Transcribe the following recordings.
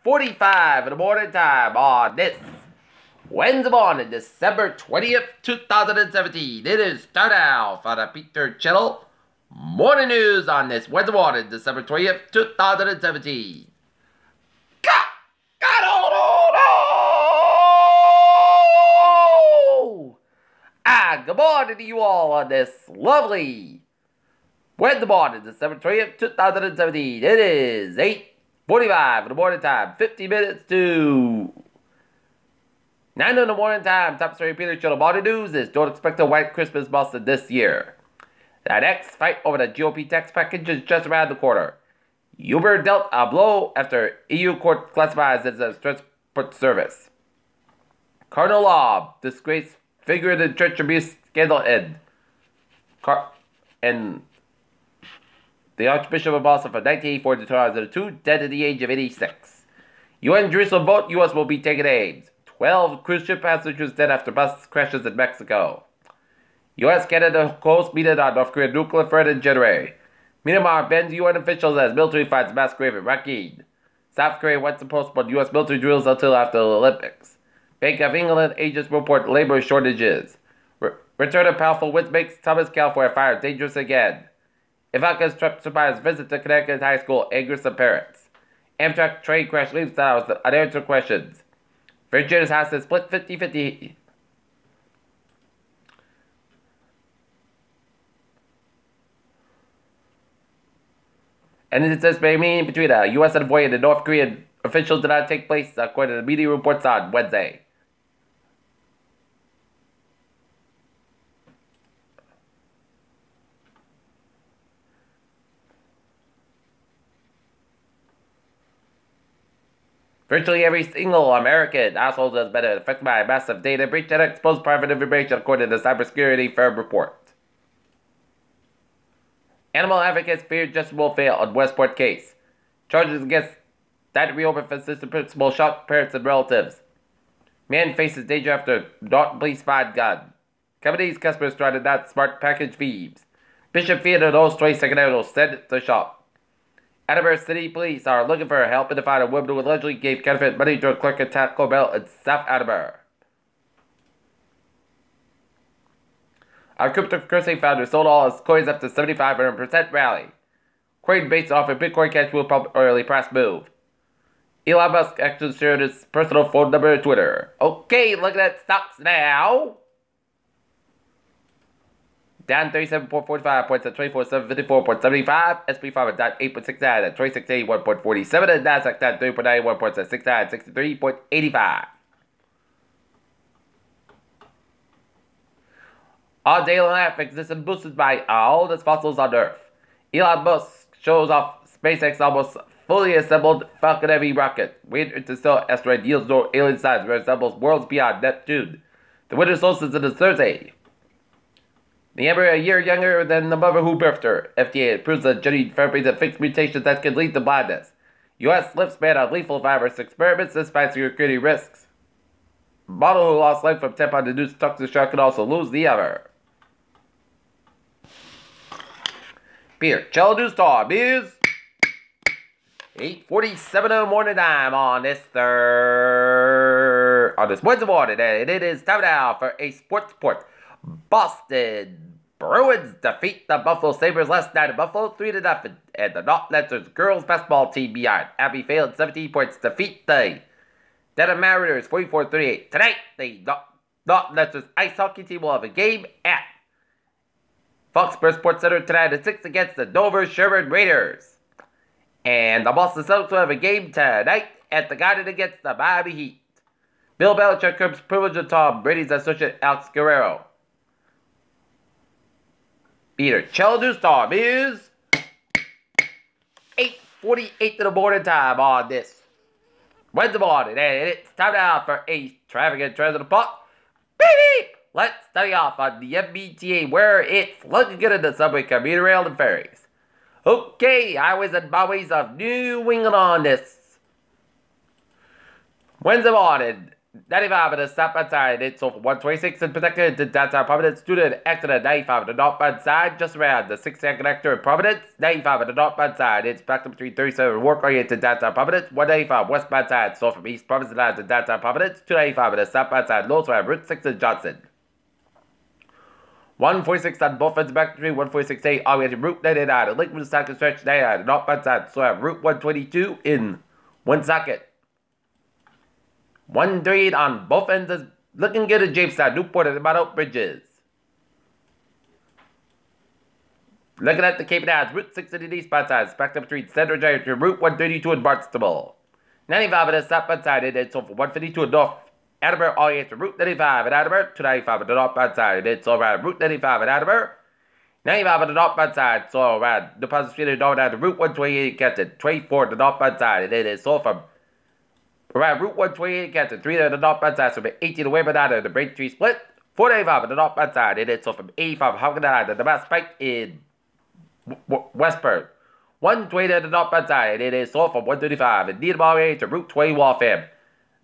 8:45 in the morning time on this Wednesday morning, December 20th, 2017. It is Start Out for the Peter Channel Morning News on this Wednesday morning, December 20th, 2017. Good morning to you all on this lovely Wednesday morning, December 20th, 2017. It is 8:45 in the morning time, 50 minutes to 9 in the morning time. Top story Peter Channel Morning News is don't expect a white Christmas Boston this year. The next fight over the GOP tax package is just around the corner. Uber dealt a blow after EU court classifies it as a transport service. Cardinal Law, disgraced figure in the church abuse scandal end. And the Archbishop of Boston from 1984 to 2002, dead at the age of 86. UN Jerusalem vote, U.S. will be taking aid. 12 cruise ship passengers dead after bus crashes in Mexico. U.S.-Canada host meeting on North Korean nuclear threat in January. Myanmar bans UN officials as military fights mass grave in Rakhine. South Korea wants to postpone U.S. military drills until after the Olympics. Bank of England agents report labor shortages. Return of powerful winds makes Thomas, California fire dangerous again. Ivanka's Trump surprise visit to Connecticut high school angers some parents. Amtrak train crash leaves the house with unanswered questions. Virginia's house is split 50-50. And it says meeting between a U.S. envoy and the North Korean officials did not take place, according to the media reports on Wednesday. Virtually every single American household has been affected by a massive data breach that exposed private information, according to the cybersecurity firm report. Animal advocates fear justice will fail on Westport case. Charges against that reopened for assistant principal shocked parents and relatives. Man faces danger after Dalton police find gun. Company's customers try to not smart package thieves. Bishop Fiat and those 22nd Avenue sent to shop. Edinburgh City Police are looking for help to find a woman who allegedly gave counterfeit money to a clerk at Taco Bell in South Edinburgh. Our cryptocurrency founder sold all his coins up to 7,500% rally. Coinbase offered Bitcoin Cash will early press move. Elon Musk actually shared his personal phone number to Twitter. Okay, look at stocks now. Down 37.45 points at 24,754.75. SP 500 down 8.69 at 2681.47. And Nasdaq down 3.91 points at 6963.85. All day life exists and boosted by all the fossils on Earth. Elon Musk shows off SpaceX almost fully assembled Falcon Heavy rocket. Weird interstellar asteroid yields no alien signs where it resembles worlds beyond Neptune. The winter solstice is Thursday. The embryo a year younger than the mother who birthed her. FDA approves a gene therapy that fixes mutations that can lead to blindness. U.S. lips ban on lethal virus experiments despite security risks. Model who lost life from tampon-induced toxic shock can also lose the other. Peter Channel News Time is 8:47 in the morning time on this Wednesday morning, and it is time now for a sports report. Boston Bruins defeat the Buffalo Sabres last night in Buffalo 3-0, and the Knotletters girls basketball team behind Abbey failed 17 points defeat the Denham Mariners 44-38. Tonight, the Knotletters ice hockey team will have a game at Foxborough Sports Center tonight at 6 against the Dover Sherman Raiders. And the Boston Celtics will have a game tonight at the Garden against the Miami Heat. Bill Belichick curbs privilege of Tom Brady's associate Alex Guerrero. Peter Channel News Time is 8:48 in the morning time on this Wednesday morning, and it's time now for a traffic and transit report. Beep beep! Let's start off on the MBTA, where it's looking good in the subway, commuter rail, and ferries. Okay, highways and byways of New England on this Wednesday morning. 95 at the stop bad side. It's over 126 and protected to downtown Providence. Student exit at 95 at the northbound side. Just around the 6-second connector in Providence. 95 at the northbound side. It's backed up between 37 and work oriented downtown Providence. 195 westbound side. So from East Providence lines to downtown Providence. 295 at the southbound side. Lows around Route 6 in Johnson. 146 on both ends of back between 146A all the way to Route 99. The Lakewood Socket stretch 99 the northbound side. So around Route 122 in Woonsocket. 138 on both ends is looking good at Jamestown, Newport, and the Mount Bridges. Looking at the Cape Ann, Route 6 in the eastbound side, backed up between Central Drive to Route 132 in Barnstable. 95 on the southbound side, and it's over 152 in North Attleboro, all the way to Route 95 in Attleboro, 295 on the northbound side, and it's around Route 95 in Attleboro. 95 on the northbound side, so around Deposit Street and down to Route 128 in Kenton, 24 on the northbound side, and it is so from around Route 128 in Kenton, 3 on the northbound side, so from 18 away by the Braintree split, 495 on the northbound side, and it's so from 85 Hawken Island, the Mass Pike in Westport. 120 on the northbound side, and it is so from 135 in Needham all the way to Route 20 Waltham.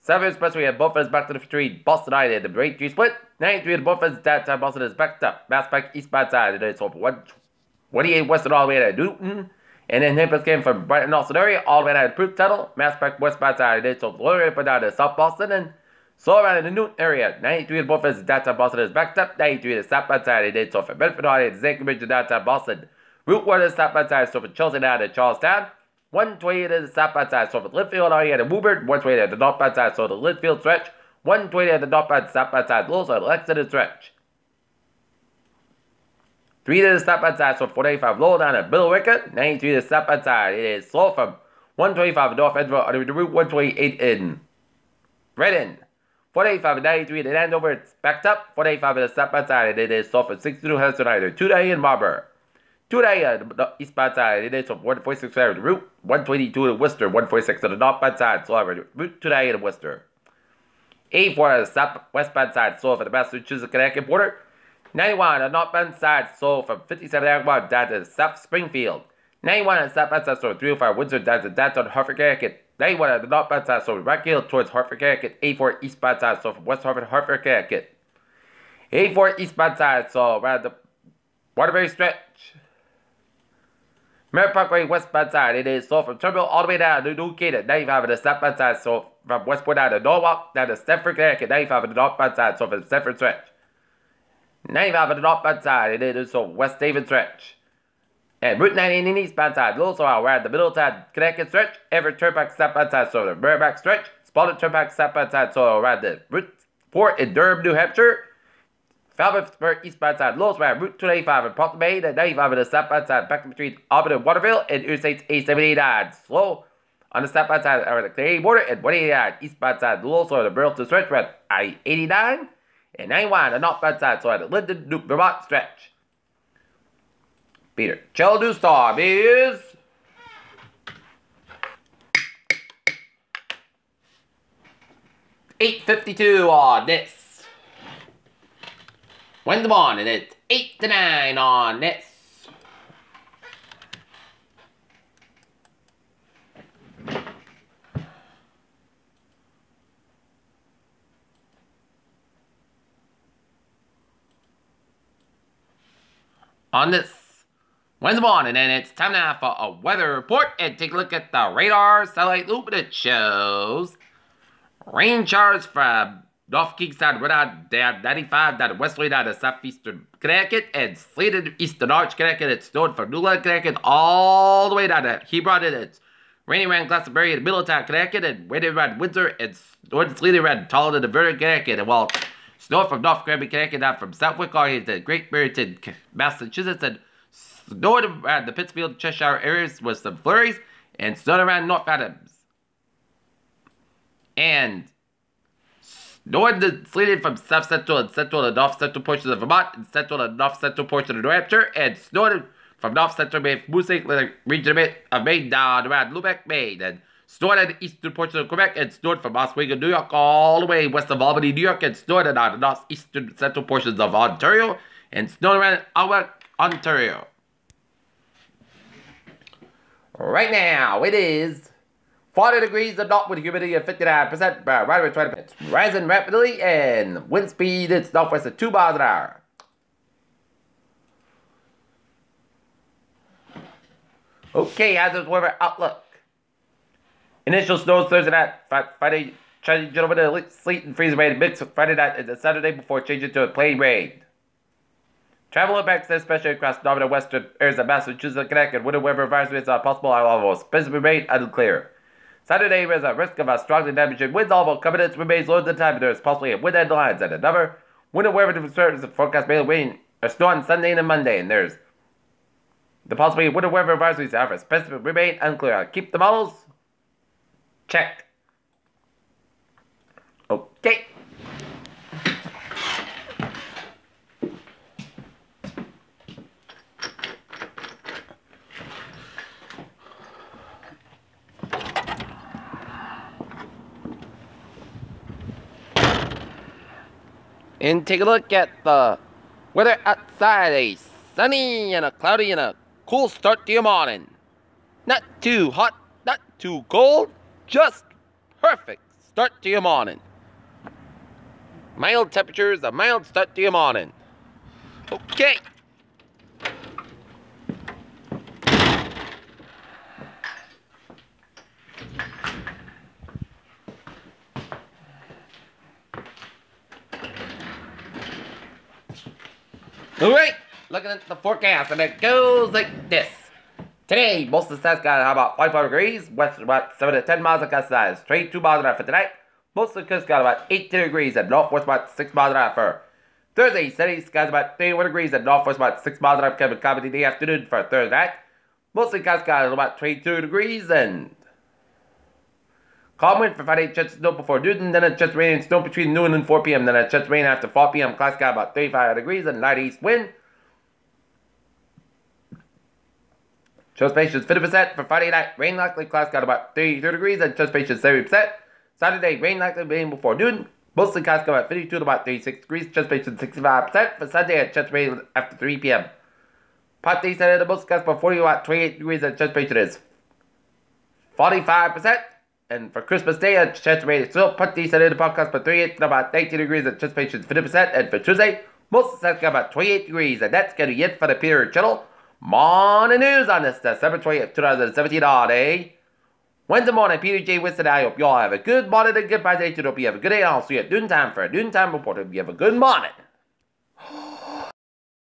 7 Expressway and both ends back to the between Boston Island and the Braintree split. 93 and both ends downtown Boston is backed up. Mass Pike eastbound side, and it's so from 128 western all the way to Newton. And then Hippos came from Brighton Austin area all the way down to Proof Tunnel. Mass Pike westbound side, and it's so lower up and down to South Boston and so around in the Newton area. 93 and both ends downtown Boston is backed up. 93 and the southbound side, and it's so from Bedford Island and Zankerbridge to downtown Boston. Route 1 is southbound side, so from Chelsea down to Charlestown. 128 is the southbound side, so from Linfield all the way to Woburn. 128 at the northbound side, so the Linfield stretch. 120 at the northbound southbound side, Lowell, so the Lexington stretch. 3 to the southbound side, so 485 Lowell down at Billerica. 93 to the southbound side, it is slow from 125 North Edinburgh on the Route 128 in Redden. 485 and 93 to Andover, it's backed up. 485 at the southbound side, and it is slow from 62 Hudson Island. 290 in Marlborough. 290 on the eastbound side, it is from 146 to Route 122 to Worcester. 146 on the northbound side, so over Route 290 in Worcester. 84 on the southwestbound side, so for the Massachusetts Connecticut border. 91 on the northbound side, so from 57 Agawam down to South Springfield. 91 on the southbound side, so 305 Windsor down to downtown Hartford, Connecticut. 91 on the northbound side, so Rock Hill towards Hartford, Connecticut. 84 eastbound side, so from West Hartford, Hartford, Connecticut. 84 eastbound side, so around the Waterbury stretch. Merritt Parkway westbound side, it is so from Terminal all the way down to New Canaan. 95 on the southbound side, so from Westport down to Norwalk, down to Stamford, Connecticut. 95 on the northbound side, so from Stamford stretch. 95 on the northbound side, it is so West David stretch. And Route 19 in the eastbound side, also around the Middletown, Connecticut stretch. Everett Turnpike southbound side, so the Merrimack stretch. Spalding Turnpike southbound side, so around the Route 4 in Durham, New Hampshire. Falmouth eastbound side, Lowell's around Route 285 in Portland, Maine, and 95 on the southbound side, back between Auburn and Waterville, and Interstates 879. Slow on the southbound side around the Canadian border, and 189 eastbound side, Lowell, so the Burlington stretch, around I-89, and 91 on the northbound side, so at the Linden, Duke, Vermont stretch. Peter, Chell News Storm is 8:52 on this Wednesday morning. It's 8 to 9 on this. On this Wednesday morning, and it's time now for a weather report and take a look at the radar satellite loop, and it shows rain showers from North Kingstown, Rhode Island, down 95, down to Westerly, down to southeastern Connecticut, and slated eastern Arch, Connecticut. It's snowed from Newland, Connecticut, all the way down to Hebron, and it's raining around Glastonbury in Middletown, Connecticut, and raining around Windsor, and snowed and sleeting around Tolland and Vernon, Connecticut, and well, snow from North Granby, Connecticut, down from Southwick, all the way to Great Barrington, Massachusetts, and snowed around the Pittsfield, Cheshire areas with some flurries, and snowed around North Adams. And snowed and sleeted from South Central and Central and North Central portions of Vermont, and Central and North Central portions of New Hampshire, and snowed from North Central Maine, Moose region of Maine down around Lubec, Maine, and snowed in the eastern portions of Quebec, and snowed from Oswego, New York, all the way west of Albany, New York, and snowed in the northeastern central portions of Ontario, and snowed around Ottawa, Ontario. Right now, it is 40 degrees and not with humidity of 59%. Right 20 minutes. Rising rapidly and wind speed is northwest of 2 miles an hour. Okay, hazardous weather outlook. Initial snows Thursday night, Friday, changing gentlemen, sleet and freezing rain mixed with Friday night and the Saturday before changing to a plain rain. Travel impacts, especially across northern and western areas of Massachusetts and Connecticut. Winter weather advisories are possible, although specific rain unclear. Saturday, there is a risk of a strongly damaging winds, although confidence remains low at the time, and there is possibly a wind end lines and another. Winter weather concerns forecast mainly rain or snow on Sunday and Monday, and there's the possibility of winter weather advisories, however, specific remain unclear. Keep the models. Check. Okay. And take a look at the weather outside. A sunny and a cloudy and a cool start to your morning. Not too hot, not too cold, just perfect start to your morning. Mild temperatures, a mild start to your morning. Okay. Alright, looking at the forecast, and it goes like this. Today, most of the stats got about 55 degrees, west about 7 to 10 miles of gust size, trade 2 miles an hour for tonight. Most of the coast got about 18 degrees, and northwest about 6 miles an hour for Thursday. Steady skies about 31 degrees, and northwest about 6 miles an hour for coming the afternoon for Thursday night. Mostly skies got about 22 degrees, and calm wind for Friday, chance of snow before noon, then a chance of rain and snow between noon and 4 p.m., then a chance of rain after 4 p.m. Clouds got about 35 degrees and light east wind. Transpiration is 50% for Friday night. Rain likely, clouds got about 32 degrees and transpiration is 70%. Saturday, rain likely, rain before noon. Mostly clouds got about 52 to about 36 degrees. Transpiration 65%. For Sunday, a chance of rain after 3 p.m. Part day Saturday, the most clouds about 40 to about 28 degrees and transpiration is 45%. And for Christmas Day, a chance of rain is still part day Saturday, the podcast about 38 to about 19 degrees and transpiration is 50%. And for Tuesday, most of the clouds got about 28 degrees. And that's going to be it for the Period Channel Morning News on this December 20th, 2017 all day. Wednesday morning, Peter J. Winston. I hope you all have a good morning and goodbye day. Hope you have a good day. I'll see you at noontime for a noontime report. Hope you have a good morning.